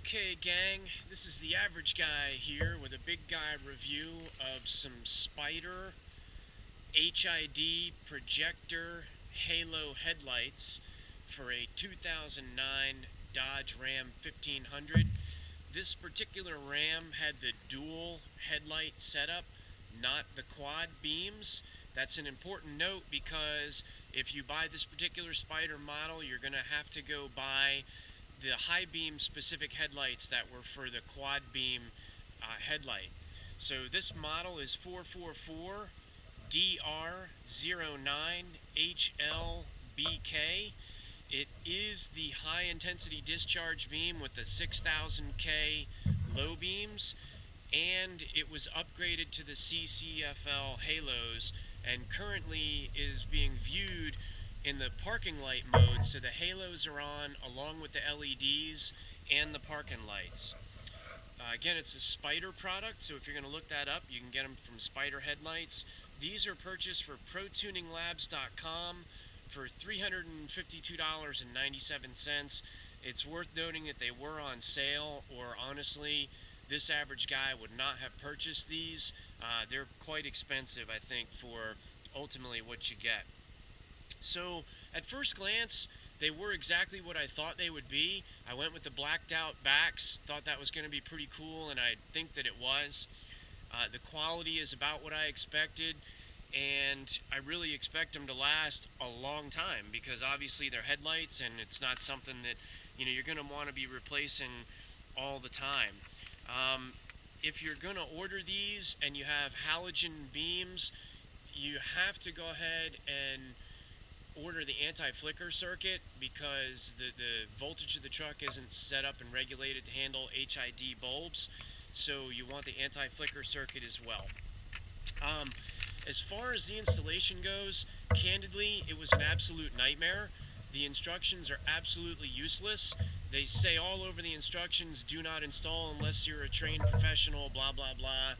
Okay, gang, this is the average guy here with a big guy review of some Spyder HID projector halo headlights for a 2009 Dodge Ram 1500. This particular Ram had the dual headlight setup, not the quad beams. That's an important note because if you buy this particular Spyder model, you're going to have to go buy the high beam specific headlights that were for the quad beam headlight. So this model is 444 DR09HLBK. It is the high intensity discharge beam with the 6000K low beams, and it was upgraded to the CCFL halos and currently is being viewed in the parking light mode, so the halos are on along with the LEDs and the parking lights. Again, it's a Spyder product, so if you're going to look that up, you can get them from Spyder Headlights. These are purchased for ProTuningLabs.com for $352.97. It's worth noting that they were on sale, or honestly, this average guy would not have purchased these. They're quite expensive, I think, for ultimately what you get. So, at first glance, they were exactly what I thought they would be. I went with the blacked out backs, thought that was going to be pretty cool, and I think that it was. The quality is about what I expected, and I really expect them to last a long time because obviously they're headlights and it's not something that you're going to want to be replacing all the time. If you're going to order these and you have halogen beams, you have to go ahead and order the anti-flicker circuit because the voltage of the truck isn't set up and regulated to handle HID bulbs, so you want the anti-flicker circuit as well. As far as the installation goes, candidly, it was an absolute nightmare. The instructions are absolutely useless. They say all over the instructions, do not install unless you're a trained professional, blah, blah, blah.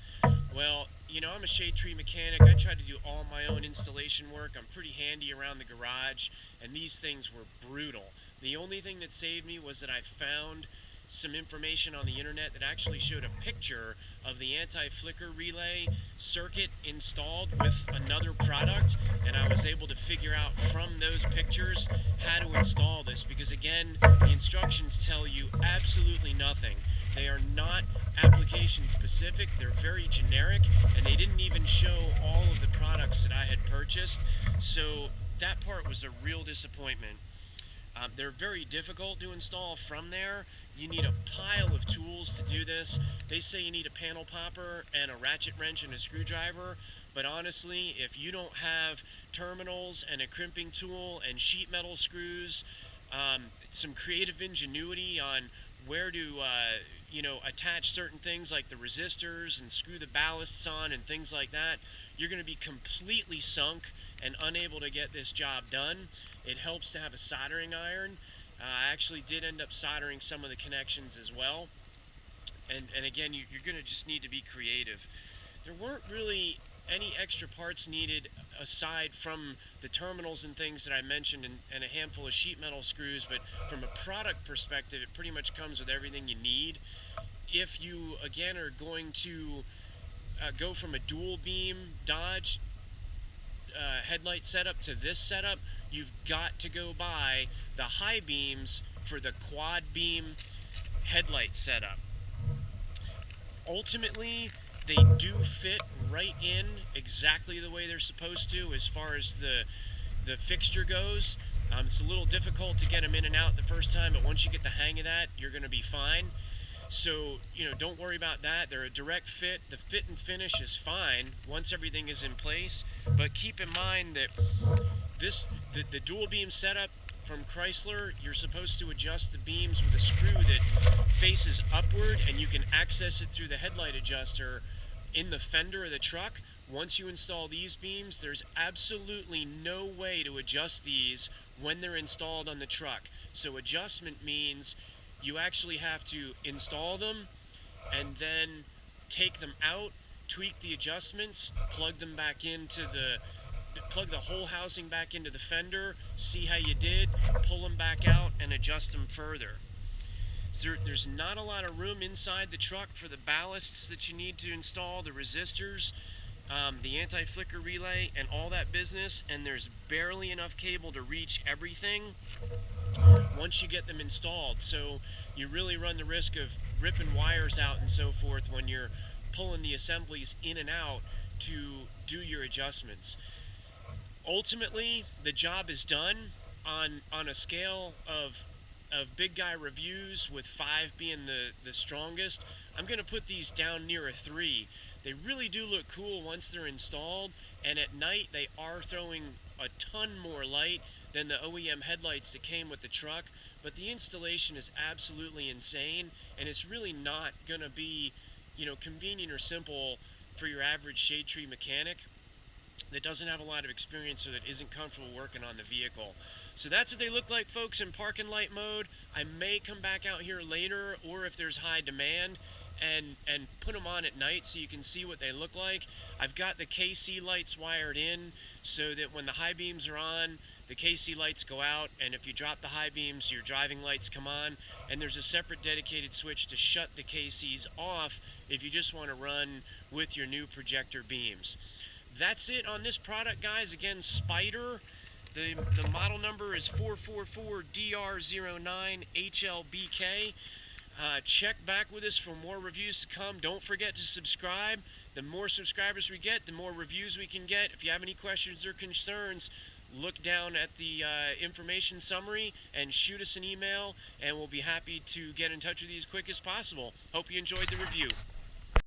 Well, I'm a shade tree mechanic. I try to do all my own installation work. I'm pretty handy around the garage, and these things were brutal. The only thing that saved me was that I found some information on the internet that actually showed a picture of the anti-flicker relay circuit installed with another product, and I was able to figure out from those pictures how to install this because, again, the instructions tell you absolutely nothing. They are not application specific, they're very generic, and they didn't even show all of the products that I had purchased, so that part was a real disappointment. They're very difficult to install from there. You need a pile of tools to do this. They say you need a panel popper and a ratchet wrench and a screwdriver, but honestly, if you don't have terminals and a crimping tool and sheet metal screws, some creative ingenuity on where to attach certain things like the resistors and screw the ballasts on and things like that, you're going to be completely sunk and unable to get this job done. It helps to have a soldering iron. I actually did end up soldering some of the connections as well. And again, you're going to just need to be creative. There weren't really any extra parts needed aside from the terminals and things that I mentioned and a handful of sheet metal screws, but from a product perspective, it pretty much comes with everything you need. If you, again, are going to go from a dual beam Dodge headlight setup to this setup, you've got to go buy the high beams for the quad beam headlight setup. Ultimately, they do fit right in exactly the way they're supposed to as far as the fixture goes. It's a little difficult to get them in and out the first time, but once you get the hang of that, you're going to be fine. So, don't worry about that. They're a direct fit. The fit and finish is fine once everything is in place, but keep in mind that the dual beam setup from Chrysler, you're supposed to adjust the beams with a screw that faces upward, and you can access it through the headlight adjuster in the fender of the truck. Once you install these beams, there's absolutely no way to adjust these when they're installed on the truck. So adjustment means you actually have to install them and then take them out, tweak the adjustments, plug the whole housing back into the fender, see how you did, pull them back out, and adjust them further. there's not a lot of room inside the truck for the ballasts that you need to install, the resistors, the anti-flicker relay, and all that business, and there's barely enough cable to reach everything once you get them installed. So you really run the risk of ripping wires out and so forth when you're pulling the assemblies in and out to do your adjustments. Ultimately, the job is done on a scale of big guy reviews, with 5 being the strongest. I'm going to put these down near a 3. They really do look cool once they're installed, and at night they are throwing a ton more light than the OEM headlights that came with the truck, but the installation is absolutely insane, and it's really not going to be, convenient or simple for your average shade tree mechanic that doesn't have a lot of experience or that isn't comfortable working on the vehicle. So that's what they look like, folks, in parking light mode. I may come back out here later, or if there's high demand, and put them on at night so you can see what they look like. I've got the KC lights wired in so that when the high beams are on, the KC lights go out, and if you drop the high beams, your driving lights come on, and there's a separate dedicated switch to shut the KCs off if you just want to run with your new projector beams. That's it on this product, guys. Again, Spyder. The model number is 444DR09HLBK. Check back with us for more reviews to come. Don't forget to subscribe. The more subscribers we get, the more reviews we can get. If you have any questions or concerns, look down at the information summary and shoot us an email, and we'll be happy to get in touch with you as quick as possible. Hope you enjoyed the review.